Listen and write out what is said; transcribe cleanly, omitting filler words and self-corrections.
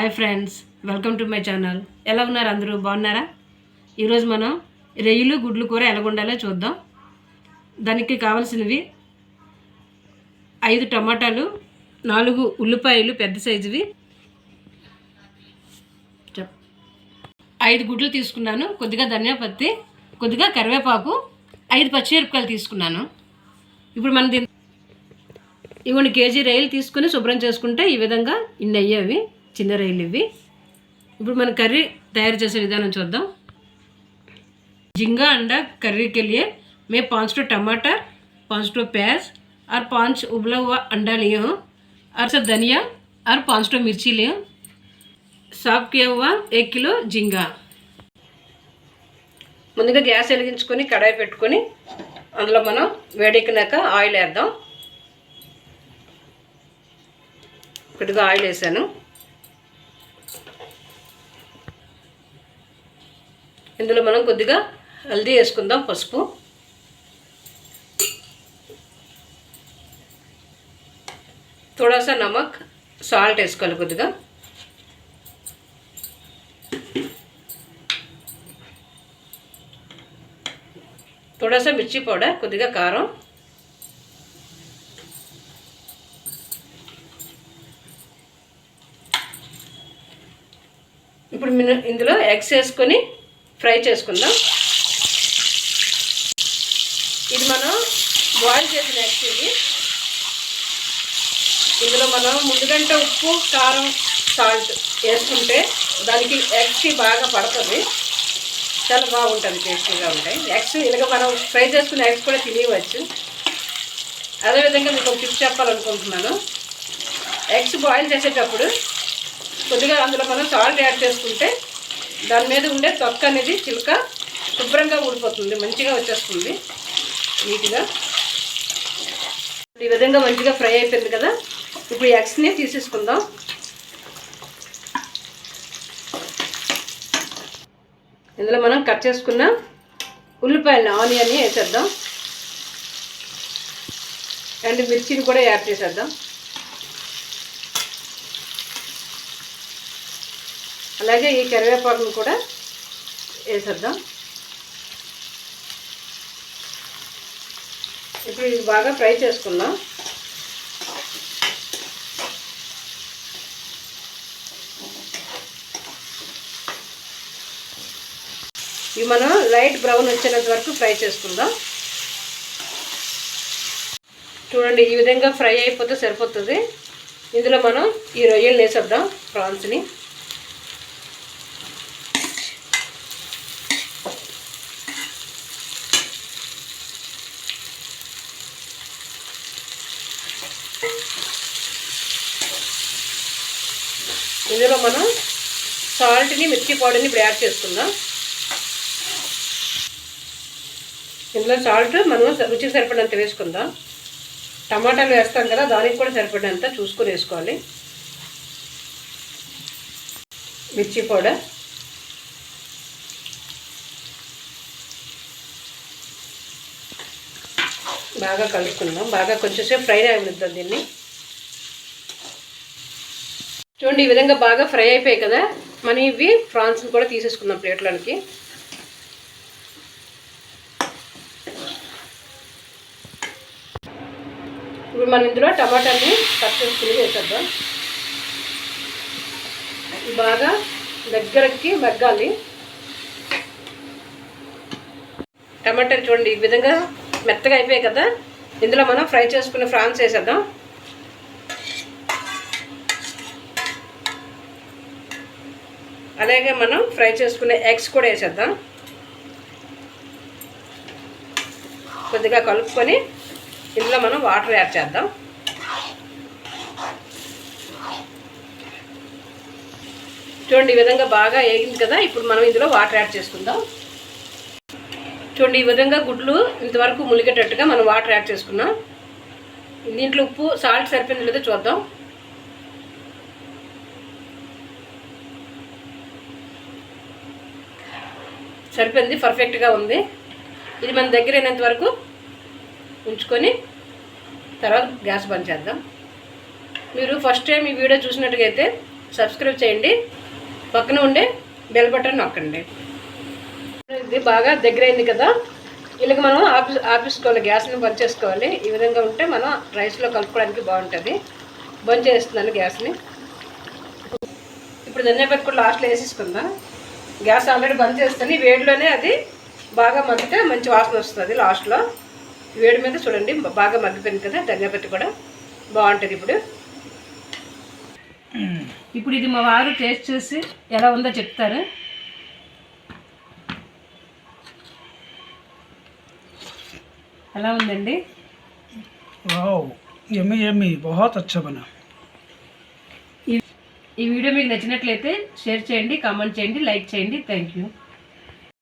Hi friends, welcome to my channel. ఎలా ఉన్నారు అందరూ? బాగున్నారా? ఈరోజు మనం రొయ్యలు గుడ్లు కూర ఎలా వండాలో చూద్దాం. దానికి కావాల్సినవి 5 టమాటాలు, 4 ఉల్లిపాయలు పెద్ద సైజువి, 5 గుడ్లు తీసుకున్నాను, కొద్దిగా ధనియా పత్తి, కొద్దిగా కరివేపాకు, 5 పచ్చిమిరపకాయలు తీసుకున్నాను. ఇప్పుడు మనం ఇవన్నీ కేజీ రొయ్యలు తీసుకొని శుభ్రం చేసుకుంటే ఈ విధంగా ఇన్ని అయ్యేవి, చిన్న రొయ్యలు ఇవి. ఇప్పుడు మన కర్రీ తయారు చేసే విధానం చూద్దాం. झींगा अंडा कर्री के लिए मैं 5 टमाटर, 5 प्याज और 5 उबला हुआ अंडा लिए हूँ और सब धनिया और 5 मिर्ची लिए. साफ किया हुआ 1 किलो झींगा. ముందుగా గ్యాస్ వెలిగించుకొని కడాయి పెట్టుకొని అందులో మనం వేడెక్కినాక ఆయిల్ వేద్దాం. కొద్దిగా ఆయిల్ వేసాను. ఇందులో మనం కొద్దిగా హల్దీ వేసుకుందాం, పసుపు, थोड़ा నమక్, సాల్ట్ వేసుకోవాలి కొద్దిగా. थोड़ा మిర్చి పౌడర్, కొద్దిగా కారం, ఇప్పుడు ఇందులో ఎగ్స్ వేసుకొని ఫ్రై చేసుకుందాం. ఇది మనం బాయిల్ చేసిన ఎగ్స్ ఇది. ఇందులో మనం ముందుగంటే ఉప్పు, కారం, సాల్ట్ వేసుకుంటే దానికి ఎగ్స్కి బాగా పడుతుంది, చాలా బాగుంటుంది, టేస్టీగా ఉంటాయి ఎగ్స్. ఇలాగ మనం ఫ్రై చేసుకున్న ఎగ్స్ కూడా తినేయవచ్చు. అదేవిధంగా మీకు ఒక టిప్ చెప్పాలనుకుంటున్నాను. ఎగ్స్ బాయిల్ చేసేటప్పుడు కొద్దిగా అందులో మనం సాల్ట్ యాడ్ చేసుకుంటే దాని మీద ఉండే తొక్క అనేది చిలుక శుభ్రంగా ఊడిపోతుంది, మంచిగా వచ్చేస్తుంది నీట్గా. ఈ విధంగా మంచిగా ఫ్రై అయిపోయింది కదా. ఇప్పుడు ఎగ్స్ని తీసేసుకుందాం. ఇందులో మనం కట్ చేసుకున్న ఉల్లిపాయలని, ఆనియన్ని వేసేద్దాం. అండ్ మిర్చిని కూడా యాడ్ చేసేద్దాం. అలాగే ఈ కరివేపాకును కూడా వేసేద్దాం. ఇప్పుడు ఇది బాగా ఫ్రై చేసుకుందాం. ఇవి మనం లైట్ బ్రౌన్ వచ్చేంత వరకు ఫ్రై చేసుకుందాం. చూడండి, ఈ విధంగా ఫ్రై అయిపోతే సరిపోతుంది. ఇందులో మనం ఈ రొయ్యలు వేసేద్దాం, ప్రాన్స్ని. ఇందులో మనం సాల్ట్ని, మిర్చి పౌడర్ని ఇప్పుడు యాడ్ చేసుకుందాం. ఇందులో సాల్ట్ మనం రుచికి సరిపడినంత వేసుకుందాం. టమాటాలు వేస్తాం కదా, దానికి కూడా సరిపడినంత చూసుకొని వేసుకోవాలి. మిర్చి పౌడర్, బాగా కలుపుకుందాం. బాగా కొంచెంసేపు ఫ్రై అయిపోతుంది దీన్ని. చూడండి, ఈ విధంగా బాగా ఫ్రై అయిపోయాయి కదా. మనం ఇవి ప్రాన్స్ని కూడా తీసేసుకుందాం ప్లేట్లోనికి. ఇప్పుడు మనం ఇందులో టమాటాని కట్ చేసుకుని వేసేద్దాం. బాగా దగ్గరకి మగ్గాలి టమాటాలు. చూడండి, ఈ విధంగా మెత్తగా అయిపోయాయి కదా. ఇందులో మనం ఫ్రై చేసుకున్న ప్రాన్స్ వేసేద్దాం. అలాగే మనం ఫ్రై చేసుకునే ఎగ్స్ కూడా వేసేద్దాం. కొద్దిగా కలుపుకొని ఇందులో మనం వాటర్ యాడ్ చేద్దాం. చూడండి, ఈ విధంగా బాగా వేగింది కదా. ఇప్పుడు మనం ఇందులో వాటర్ యాడ్ చేసుకుందాం. చూడండి, ఈ విధంగా గుడ్లు ఇంతవరకు ములిగేటట్టుగా మనం వాటర్ యాడ్ చేసుకున్నాం. దీంట్లో ఉప్పు, సాల్ట్ సరిపోయింది లేదో చూద్దాం. సరిపోయింది, పర్ఫెక్ట్గా ఉంది. ఇది మన దగ్గర అయినంత వరకు ఉంచుకొని తర్వాత గ్యాస్ బంద్ చేద్దాం. మీరు ఫస్ట్ టైం ఈ వీడియో చూసినట్టుగైతే సబ్స్క్రైబ్ చేయండి, పక్కన ఉండే బెల్ బటన్ నొక్కండి. ఇది బాగా దగ్గర అయింది కదా, ఇలాగ మనం ఆపేసుకోవాలి, గ్యాస్ని బంద్ చేసుకోవాలి. ఈ విధంగా ఉంటే మనం రైస్లో కలుపుకోవడానికి బాగుంటుంది. బంద్ చేస్తున్నాను గ్యాస్ని. ఇప్పుడు ధనియా పత్తి కూడా లాస్ట్లో వేసేసుకుందాం. గ్యాస్ ఆల్రెడీ బంద్ చేస్తాను. ఈ వేడిలోనే అది బాగా మగ్గితే మంచి వాసన వస్తుంది. లాస్ట్లో వేడి మీద చూడండి బాగా మగ్గిపోయింది కదా, ధనియా పత్తి కూడా బాగుంటుంది. ఇప్పుడు ఇది మా వారు టేస్ట్ చేసి ఎలా ఉందో చెప్తారు. ఎలా ఉందండి? వావ్, యమ్మీ యమ్మీ, बहुत अच्छा बना. ఈ వీడియో మీకు నచ్చినట్లయితే షేర్ చేయండి, కామెంట్ చేయండి, లైక్ చేయండి. Thank you.